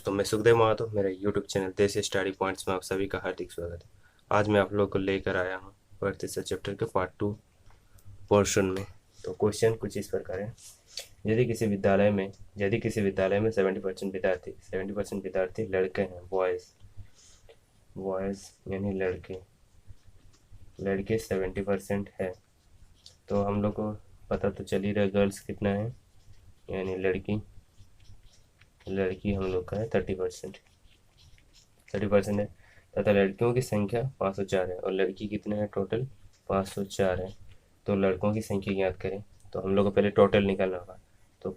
दोस्तों, मैं सुखदेव महतो, मेरे यूट्यूब चैनल देसी स्टडी पॉइंट्स में आप सभी का हार्दिक स्वागत है। आज मैं आप लोगों को लेकर आया हूँ प्रतिशत चैप्टर के पार्ट 2 पोर्शन में। तो क्वेश्चन कुछ इस प्रकार है। यदि किसी विद्यालय में 70% विद्यार्थी लड़के हैं, बॉयज़ यानी लड़के लड़के 70% है, तो हम लोग को पता तो चल ही रहा है गर्ल्स कितना है, यानी लड़की हम लोग का है 30% है, तथा लड़कियों की संख्या 504 है और लड़की कितने हैं टोटल 504 है। तो लड़कों की संख्या ज्ञात करें। तो हम लोग को पहले टोटल निकालना होगा। तो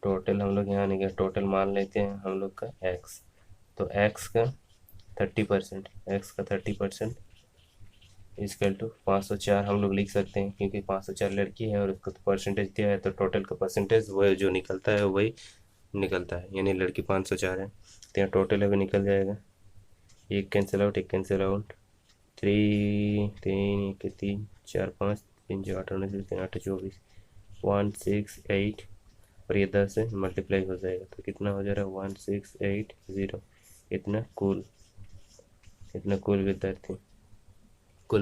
टोटल हम लोग यहाँ निकाल टोटल मान लेते हैं हम लोग का एक्स। तो एक्स का 30% इजकल टू 504 हम लोग लिख सकते हैं, क्योंकि 504 लड़की है और उसको तो परसेंटेज दिया है, तो टोटल का परसेंटेज वही जो निकलता है वही निकलता है, यानी लड़की 504 है। तो यहाँ टोटल अभी निकल जाएगा, एक कैंसिल आउट, 3 4 5 3 4 8 19 3 8 24 168 और ये 10 से मल्टीप्लाई हो जाएगा तो कितना हो जा रहा है 1680। इतना कुल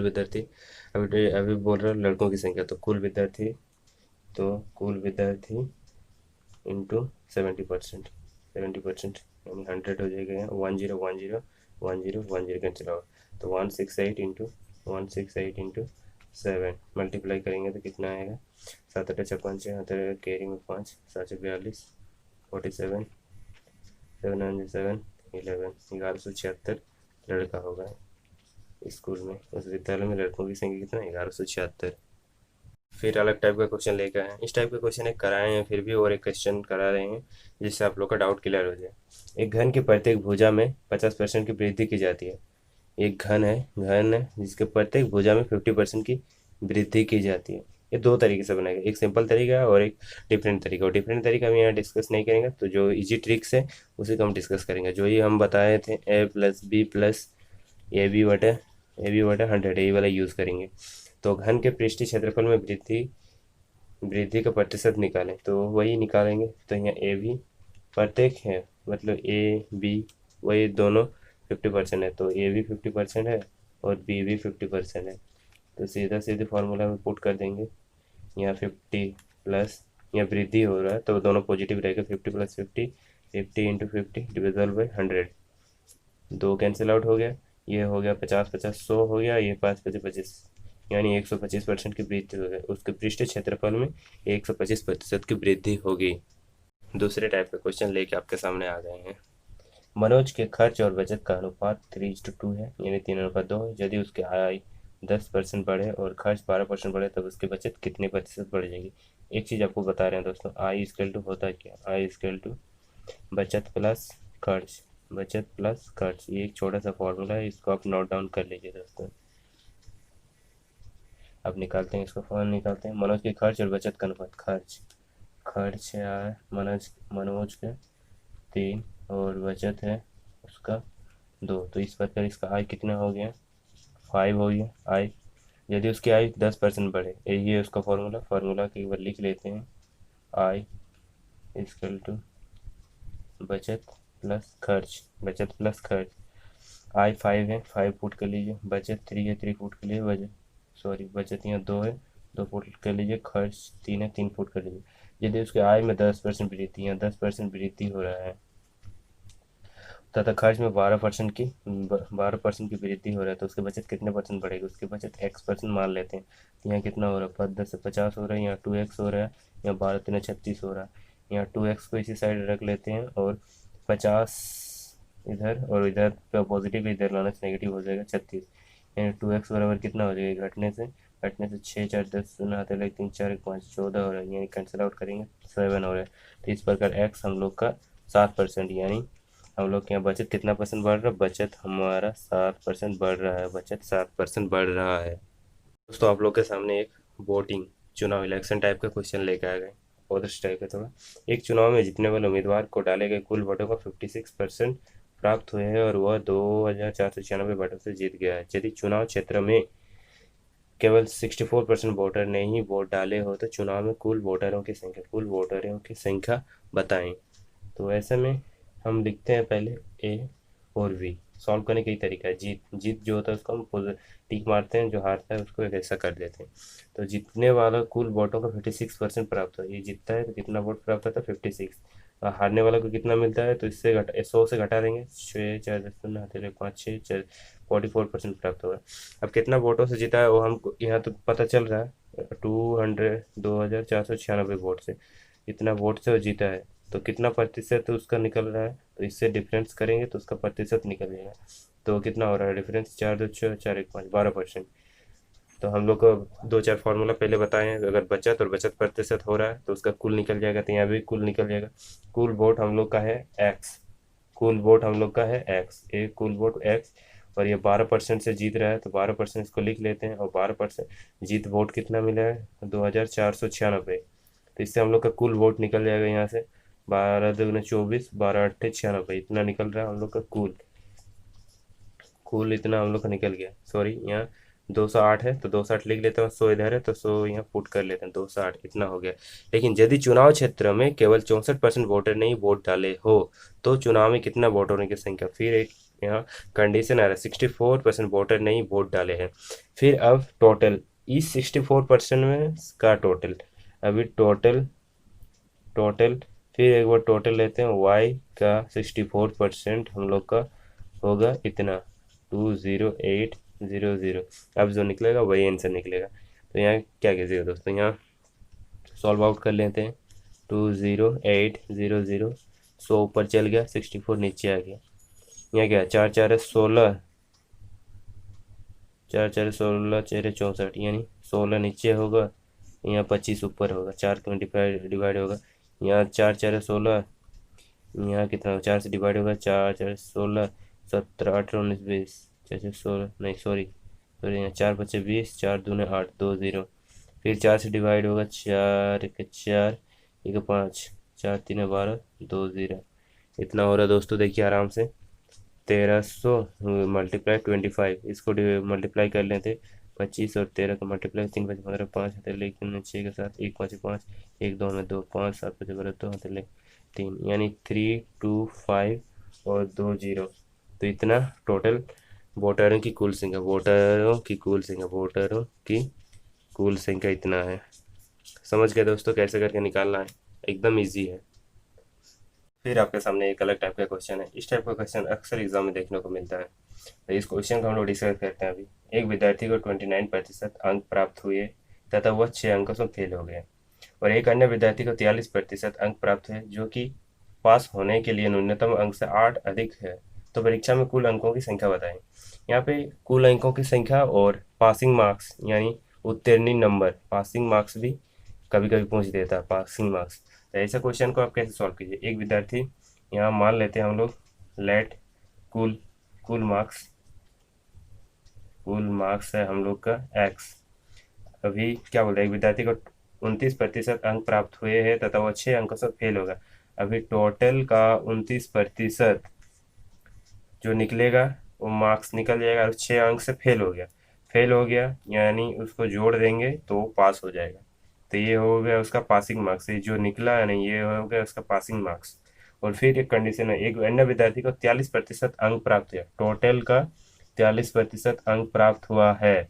विद्यार्थी अभी बोल रहा हूँ लड़कों की संख्या। तो कुल विद्यार्थी इंटू 70% यानी 100 हो जाएगा। यहाँ 10 कैंसिल आउट, तो 168 इंटू 7 मल्टीप्लाई करेंगे तो कितना आएगा 7 8 56 कैरी में 5 742 47 707 1176 लड़का होगा स्कूल में। उस विद्यालय में लड़कों की संख्या कितना 1176। फिर अलग टाइप का क्वेश्चन लेकर आए हैं। इस टाइप के क्वेश्चन एक कराए हैं, फिर भी और एक क्वेश्चन करा रहे हैं जिससे आप लोग का डाउट क्लियर हो जाए। एक घन की प्रत्येक भुजा में 50% की वृद्धि की जाती है। एक घन है जिसके प्रत्येक भुजा में 50% की वृद्धि की जाती है। ये दो तरीके से बनाएगा, एक सिंपल तरीका है और एक डिफरेंट तरीका। और डिफरेंट तरीका हम यहाँ डिस्कस नहीं करेंगे, तो जो इजी ट्रिक्स है उसी को हम डिस्कस करेंगे। जो ये हम बताए थे a+b+ab/100 यही वाला यूज़ करेंगे। तो घन के पृष्ठीय क्षेत्रफल में वृद्धि का प्रतिशत निकालें, तो वही निकालेंगे। तो यहाँ ए भी प्रत्येक है, मतलब ए बी वही दोनों 50% है, तो ए भी 50% है और बी भी 50% है। तो सीधे फार्मूला में पुट कर देंगे। यहाँ 50 प्लस यहाँ वृद्धि हो रहा है तो दोनों पॉजिटिव रहेगा, 50 + 50 50 × 50 डिविजल बाई 100। 2 कैंसिल आउट हो गया, ये हो गया 50 50 100 हो गया, ये 5 5 25 यानी 125% की वृद्धि हो गई। उसके पृष्ठ क्षेत्रफल में 125% की वृद्धि होगी। दूसरे टाइप का क्वेश्चन लेके आपके सामने आ गए हैं। मनोज के खर्च और बचत का अनुपात 3:2 है, यानी 3:2 है। यदि उसके आय 10% बढ़े और खर्च 12% बढ़े तब उसकी बचत कितने प्रतिशत बढ़ जाएगी। एक चीज़ आपको बता रहे हैं दोस्तों, आई इक्वल टू होता है क्या, आई इक्वल टू बचत प्लस खर्च। ये एक छोटा सा फॉर्मूला है, इसको आप नोट डाउन कर लीजिए दोस्तों। अब निकालते हैं इसको, फॉर्मूला निकालते हैं। मनोज के खर्च और बचत का अनुपात, खर्च है मनोज के 3 और बचत है उसका 2, तो इस प्रकार इसका आय कितना हो गया 5 हो गया आय। यदि उसकी आय 10% बढ़े, यही है उसका फार्मूला के एक बार लिख लेते हैं। आय इक्वल टू बचत प्लस खर्च। आय 5 है, 5 पुट कर लीजिए। बचत 3 है, 3 पुट कर लीजिए। बचत यहाँ 2 है, 2 पुट कर लीजिए। खर्च 3 है, 3 पुट कर लीजिए। यदि उसके आय में 10% वृद्धि, यहाँ 10% वृद्धि हो रहा है तथा खर्च में 12% की वृद्धि हो रहा है, तो उसकी बचत कितने परसेंट बढ़ेगी। उसकी बचत x% मान लेते हैं। तो यहाँ कितना हो रहा है 5 10 से 50 हो रहा है, यहाँ 2x हो रहा है, यहाँ 12 3 36 हो रहा है। यहाँ 2x को इसी साइड रख लेते हैं और 50 इधर और इधर पे पॉजिटिव, इधर लाना नेगेटिव हो जाएगा 36। यानी 2x बराबर कितना हो जाएगा, घटने से 6 4 10 शून्य आते लगे, 3 4 1 5 14 हो रहा है, यानी कैंसिल आउट करेंगे 7 हो रहा है। तो इस प्रकार x हम लोग का 7%, यानी हम लोग के यहाँ बचत कितना परसेंट बढ़ रहा है, बचत हमारा 7% बढ़ रहा है। दोस्तों, आप लोग के सामने एक वोटिंग चुनाव इलेक्शन टाइप का क्वेश्चन लेकर आ गए, और इस टाइप का थोड़ा। एक चुनाव में जीतने वाले उम्मीदवार को डाले गए कुल वोटों का 56% प्राप्त हुए हैं और वह 2496 वोटों से जीत गया है। यदि चुनाव क्षेत्र में केवल 64% वोटर ने ही वोट डाले हो तो चुनाव में कुल वोटरों की संख्या बताएं। तो ऐसे में हम लिखते हैं पहले ए और वी। सॉल्व करने का ही तरीका है, जीत जीत जो होता है उसको हम टिक मारते हैं, जो हारता है उसको एक ऐसा कर देते हैं। तो जीतने वाला कुल वोटों का 56% प्राप्त हुआ। ये जीतता है तो कितना वोट प्राप्त होता है, 56। हारने वाला को कितना मिलता है, तो इससे 100 से घटा देंगे, 6 4 10 15 तेरह 5 6 4 44% प्राप्त होगा। अब कितना वोटों से जीता है वो हमको यहाँ तो पता चल रहा है, 2496 वोट से, इतना वोट से वो जीता है। तो कितना प्रतिशत उसका निकल रहा है, तो इससे डिफरेंस करेंगे तो उसका प्रतिशत निकल जाएगा। तो कितना हो रहा है डिफरेंस, 4 2 6 4 1 5, 12%। तो हम लोग को 2 4 फार्मूला पहले बताए हैं, अगर बचत और बचत प्रतिशत हो रहा है तो उसका कुल निकल जाएगा, तो यहाँ भी कुल निकल जाएगा। कुल वोट हम लोग का है एक्स, कुल वोट हम लोग का है एक्स, एक कुल वोट एक्स, और ये 12% से जीत रहा है, तो 12% इसको लिख लेते हैं, और 12% जीत वोट कितना मिला है, 2496। तो इससे हम लोग का कुल वोट निकल जाएगा यहाँ से, 12 दूनी 24, 12 8 96, इतना निकल रहा है हम लोग का कुल। कुल इतना हम लोग का निकल गया। सॉरी, यहाँ 208 है तो 208 लिख लेते हैं, 100 इधर है तो 100 यहाँ पुट कर लेते हैं, 208 इतना हो गया। लेकिन यदि चुनाव क्षेत्र में केवल 64% वोटर ने ही वोट डाले हो तो चुनाव में कितना वोटरों की संख्या, फिर एक यहाँ कंडीशन आ रहा है, 64% वोटर ने ही वोट डाले हैं। फिर अब टोटल इस 64% में का टोटल, अभी टोटल टोटल फिर एक बार टोटल लेते हैं, वाई का 64% हम लोग का होगा इतना 20800। अब जो निकलेगा वही आंसर निकलेगा। तो यहाँ क्या कीजिएगा दोस्तों, यहाँ सॉल्व आउट कर लेते हैं, 20800, 100 ऊपर चल गया, 64 नीचे आ गया। यहाँ क्या, 4 4 16, 4 4 16 4 64, यानी 16 नीचे होगा, यहाँ 25 ऊपर होगा, 4 का डिवाइड होगा, यहाँ 4 4 16, यहाँ कितना 4 से डिवाइड होगा, 4 4 16 17 18 19 20, 4 4 16 नहीं सॉरी सॉरी, यहाँ 4 5 20, 4 दूने 8 2 0, फिर 4 से डिवाइड होगा, 4 के 4 एक 5, 4 3 12 2 0, इतना हो रहा है दोस्तों। देखिए आराम से 1300 मल्टीप्लाई 25, इसको मल्टीप्लाई कर लेते, 25 और 13 का मल्टीप्लाई, 3 5 15 5 हथेली 6 के साथ 1 5 5, 1 2 में 2 5 7 5 12 2 हथेली 3, यानी 3 2 5 और 2 0। तो इतना टोटल वोटरों की कुल संख्या, वोटरों की कुल संख्या, वोटरों की कुल संख्या इतना है। समझ गए दोस्तों कैसे करके निकालना है, एकदम इजी है। फिर आपके सामने एक अलग टाइप का क्वेश्चन है। इस टाइप का क्वेश्चन अक्सर एग्जाम में देखने को मिलता है, तो इस क्वेश्चन को हम लोग डिस्कस करते हैं अभी। एक विद्यार्थी को 29% अंक प्राप्त हुए तथा वह 6 अंकों से फेल हो गया, और एक अन्य विद्यार्थी को 43% अंक प्राप्त हुए जो कि पास होने के लिए न्यूनतम अंक से 8 अधिक है। तो परीक्षा में कुल अंकों की संख्या बताएं। यहाँ पे कुल अंकों की संख्या और पासिंग मार्क्स यानी उत्तीर्ण नंबर, पासिंग मार्क्स भी कभी कभी पूछ देता है, पासिंग मार्क्स। तो ऐसा क्वेश्चन को आप कैसे सॉल्व कीजिए, एक विद्यार्थी, यहाँ मान लेते हैं हम लोग, लेट कुल कुल मार्क्स है हम लोग का एक्स। अभी क्या बोलते हैं, एक विद्यार्थी को 29% अंक प्राप्त हुए हैं तथा वह 6 अंकों से फेल होगा। अभी टोटल का 29% जो निकलेगा वो मार्क्स निकल जाएगा, और 6 अंक से फेल हो गया यानी उसको जोड़ देंगे तो वो पास हो जाएगा। तो ये हो गया उसका पासिंग मार्क्स, ये जो निकला है ना ये हो गया उसका पासिंग मार्क्स। और फिर एक कंडीशन है, एक अन्य विद्यार्थी को 43% अंक प्राप्त हुआ, टोटल का 43% अंक प्राप्त हुआ है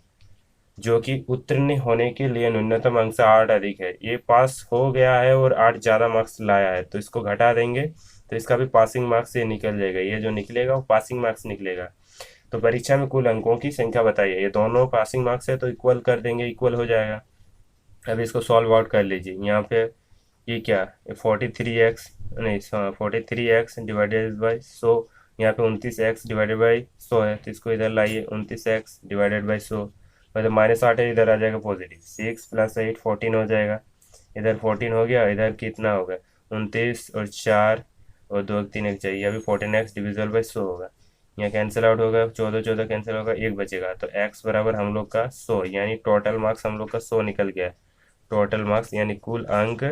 जो कि उत्तीर्ण होने के लिए न्यूनतम अंक से 8 अधिक है। ये पास हो गया है और 8 ज़्यादा मार्क्स लाया है, तो इसको घटा देंगे तो इसका भी पासिंग मार्क्स ये निकल जाएगा, ये जो निकलेगा वो पासिंग मार्क्स निकलेगा। तो परीक्षा में कुल अंकों की संख्या बताइए, ये दोनों पासिंग मार्क्स है तो इक्वल कर देंगे, इक्वल हो जाएगा। अब इसको सॉल्व आउट कर लीजिए, यहाँ पे ये क्या, 43x नहीं 43x डिवाइडेड बाई 100, यहाँ पे 29x डिवाइडेड बाई 100 है, तो इसको इधर लाइए, 29x डिवाइडेड बाई 100, मतलब -8 है, इधर आ जाएगा पॉजिटिव, 6 + 8 14 हो जाएगा, इधर 14 हो गया, इधर कितना होगा 29 और 4 और 2 3 एक चाहिए, अभी 14x डिविजल बाई 100 होगा, यहाँ कैंसिल आउट होगा, 14 14 कैंसिल होगा, एक बचेगा, तो x बराबर हम लोग का 100, यानी टोटल मार्क्स हम लोग का 100 निकल गया। टोटल मार्क्स यानी कुल अंक,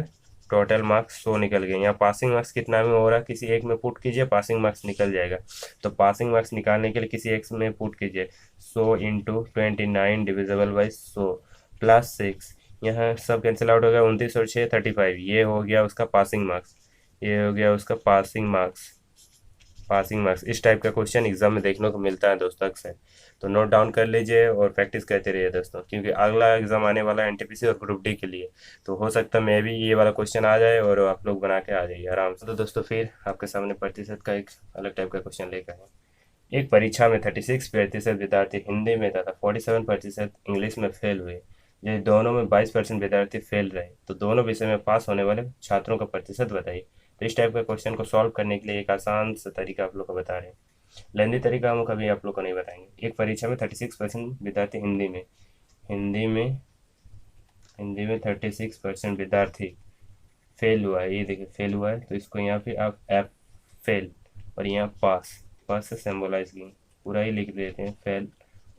टोटल मार्क्स 100 निकल गए। यहाँ पासिंग मार्क्स कितना में हो रहा है, किसी एक में पुट कीजिए, पासिंग मार्क्स निकल जाएगा। तो पासिंग मार्क्स निकालने के लिए किसी एक में पुट कीजिए, 100 × 29 डिविजिबल बाई 100 + 6, यहाँ सब कैंसिल आउट हो गया, 29 और 6 35, ये हो गया उसका पासिंग मार्क्स। ये हो गया उसका पासिंग मार्क्स। पासिंग मार्क्स इस टाइप का क्वेश्चन एग्जाम में देखने को मिलता है दोस्तों अक्सर। तो नोट डाउन कर लीजिए और प्रैक्टिस करते रहिए दोस्तों, क्योंकि अगला एग्जाम आने वाला है एनटीपीसी और ग्रुप डी के लिए। तो हो सकता है मैं भी ये वाला क्वेश्चन आ जाए और आप लोग बना के आ जाइए आराम से। तो दोस्तों फिर आपके सामने प्रतिशत का एक अलग टाइप का क्वेश्चन लेकर आए। एक परीक्षा में 36% विद्यार्थी हिंदी में तथा 47% इंग्लिश में फेल हुए। यदि दोनों में 22% विद्यार्थी फेल रहे तो दोनों विषय में पास होने वाले छात्रों का प्रतिशत बताइए। तो इस टाइप का क्वेश्चन को सॉल्व करने के लिए एक आसान सा तरीका आप लोग को बता रहे हैं। लेंदी तरीका हम कभी आप लोग को नहीं बताएंगे। एक परीक्षा में 36% विद्यार्थी हिंदी में हिंदी में 36% विद्यार्थी फेल हुआ है। ये देखिए फेल हुआ है, तो इसको यहाँ पे आप एप फेल और यहाँ पास, पास से सिम्बोलाइज की पूरा ही लिख देते हैं, फेल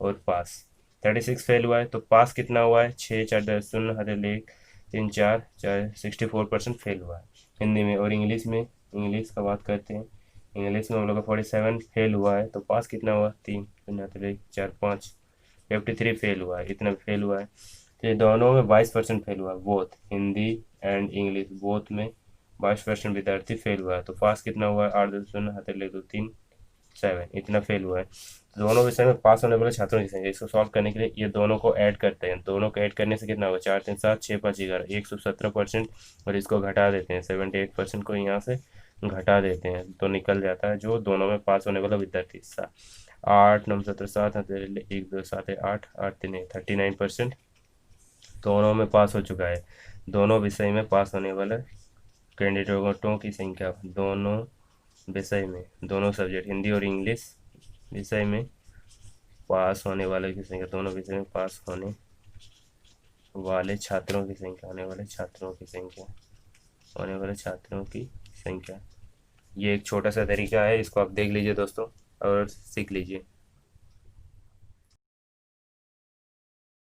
और पास। 36 फेल हुआ है तो पास कितना हुआ है, 6 4 10 0 हर एक 3 4 4 64% फेल हुआ है हिंदी में। और इंग्लिश में, इंग्लिश का बात करते हैं। इंग्लिश में हम लोग का 47 फेल हुआ है तो पास कितना हुआ, 3 0 1 4 5 53 फेल हुआ है, इतना फेल हुआ है। तो ये दोनों में 22% फेल हुआ है, both Hindi and English both में 22% विद्यार्थी फेल हुआ है। तो पास कितना हुआ है, 8 2 0 7 इतना फेल हुआ है। तो दोनों विषय में पास होने वाले छात्रों की संख्या, इसको सॉल्व करने के लिए ये दोनों को ऐड करते हैं। दोनों को ऐड करने से कितना होगा, 4 3 7 6 5 11 117%। और इसको घटा देते हैं, 78% को यहाँ से घटा देते हैं तो निकल जाता है जो दोनों में पास होने वाला विद्यार्थी। 8 9 17 7 1 2 7 8 8 3 39% दोनों में पास हो चुका है। दोनों विषय में पास होने वाले कैंडिडेटों की संख्या, दोनों विषय में, दोनों सब्जेक्ट हिंदी और इंग्लिश विषय में पास होने वाले की संख्या, दोनों विषय में पास होने वाले छात्रों की संख्या, होने वाले छात्रों की संख्या, होने वाले छात्रों की संख्या। ये एक छोटा सा तरीका है, इसको आप देख लीजिए दोस्तों और सीख लीजिए।